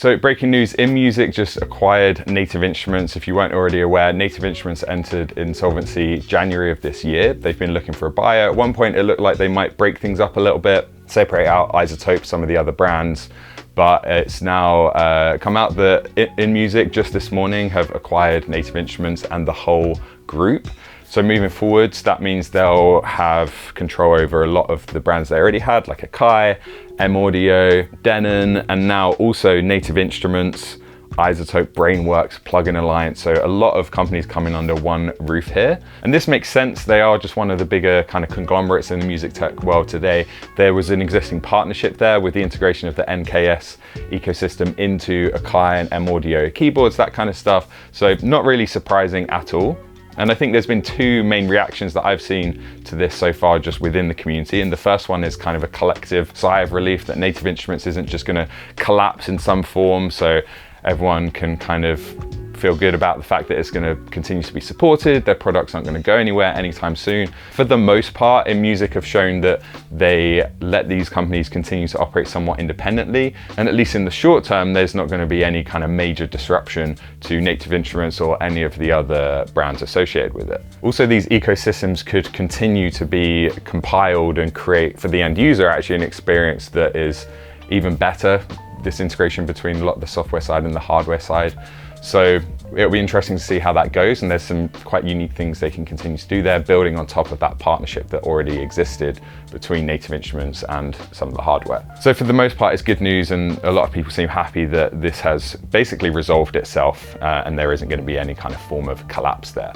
So breaking news, inMusic just acquired Native Instruments. If you weren't already aware, Native Instruments entered insolvency January of this year. They've been looking for a buyer. At one point it looked like they might break things up a little bit, separate out iZotope, some of the other brands, but it's now come out that inMusic just this morning have acquired Native Instruments and the whole group. So moving forwards, that means they'll have control over a lot of the brands they already had, like Akai, M-Audio, Denon, and now also Native Instruments, iZotope, Brainworks, Plugin Alliance. So a lot of companies coming under one roof here. And this makes sense. They are just one of the bigger kind of conglomerates in the music tech world today. There was an existing partnership there with the integration of the NKS ecosystem into Akai and M-Audio keyboards, that kind of stuff. So not really surprising at all. And I think there's been two main reactions that I've seen to this so far just within the community. And the first one is kind of a collective sigh of relief that Native Instruments isn't just going to collapse in some form. So everyone can kind of feel good about the fact that it's going to continue to be supported. Their products aren't going to go anywhere anytime soon. For the most part, inMusic have shown that they let these companies continue to operate somewhat independently. And at least in the short term, there's not going to be any kind of major disruption to Native Instruments or any of the other brands associated with it. Also, these ecosystems could continue to be compiled and create for the end user actually an experience that is even better. This integration between a lot of the software side and the hardware side. So it'll be interesting to see how that goes, and there's some quite unique things they can continue to do there, building on top of that partnership that already existed between Native Instruments and some of the hardware. So for the most part, it's good news, and a lot of people seem happy that this has basically resolved itself and there isn't going to be any kind of form of collapse there.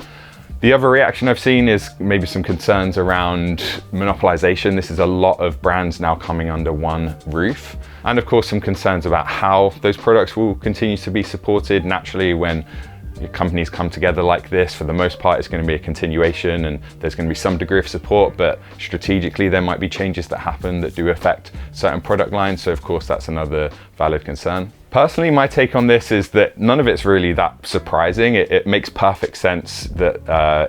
The other reaction I've seen is maybe some concerns around monopolization. This is a lot of brands now coming under one roof. And of course, some concerns about how those products will continue to be supported. Naturally, when companies come together like this, for the most part, it's going to be a continuation and there's going to be some degree of support, but strategically, there might be changes that happen that do affect certain product lines. So of course, that's another valid concern. Personally, my take on this is that none of it's really that surprising. It makes perfect sense that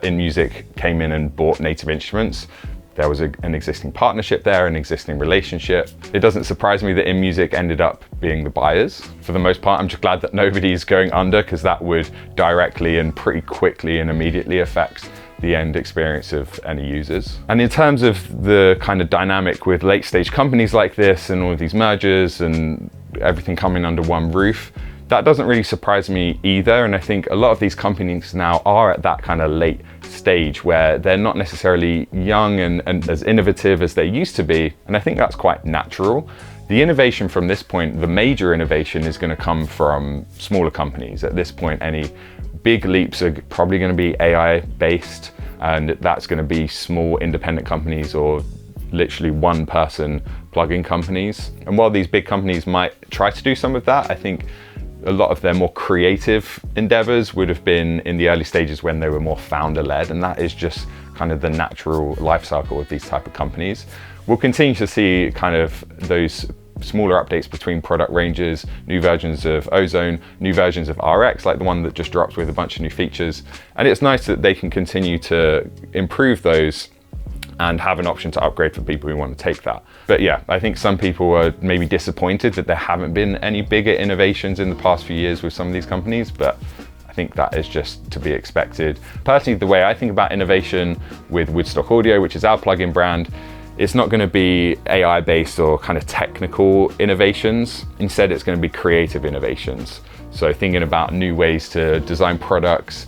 inMusic came in and bought Native Instruments. There was an existing partnership there, an existing relationship. It doesn't surprise me that inMusic ended up being the buyers. For the most part, I'm just glad that nobody's going under, because that would directly and pretty quickly and immediately affect the end experience of any users. And in terms of the kind of dynamic with late stage companies like this and all of these mergers and everything coming under one roof, that doesn't really surprise me either. And I think a lot of these companies now are at that kind of late stage where they're not necessarily young and as innovative as they used to be. And I think that's quite natural. The innovation from this point, the major innovation, is going to come from smaller companies. At this point, any big leaps are probably going to be AI based, and that's going to be small independent companies or literally one person plugin companies. And while these big companies might try to do some of that, I think a lot of their more creative endeavors would have been in the early stages when they were more founder-led, and that is just kind of the natural life cycle of these type of companies. We'll continue to see kind of those smaller updates between product ranges, new versions of Ozone, new versions of RX, like the one that just dropped with a bunch of new features. And it's nice that they can continue to improve those and have an option to upgrade for people who want to take that. But yeah, I think some people are maybe disappointed that there haven't been any bigger innovations in the past few years with some of these companies, but I think that is just to be expected. Personally, the way I think about innovation with Woodstock Audio, which is our plugin brand, it's not going to be AI based or kind of technical innovations. Instead, it's going to be creative innovations. So thinking about new ways to design products,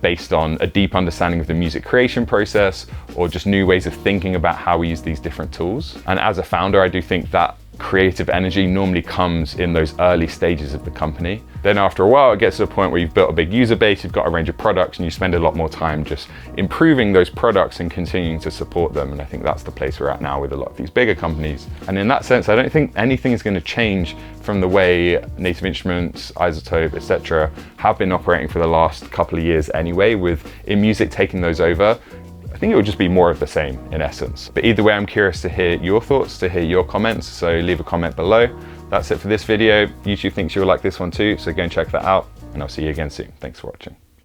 based on a deep understanding of the music creation process, or just new ways of thinking about how we use these different tools. And as a founder, I do think that creative energy normally comes in those early stages of the company. Then after a while, it gets to a point where you've built a big user base, you've got a range of products, and you spend a lot more time just improving those products and continuing to support them. And I think that's the place we're at now with a lot of these bigger companies. And in that sense, I don't think anything is going to change from the way Native Instruments, iZotope, etc. have been operating for the last couple of years anyway, with inMusic taking those over. I think it would just be more of the same in essence. But either way, I'm curious to hear your thoughts, to hear your comments, so leave a comment below. That's it for this video. YouTube thinks you'll like this one too, so go and check that out, and I'll see you again soon. Thanks for watching.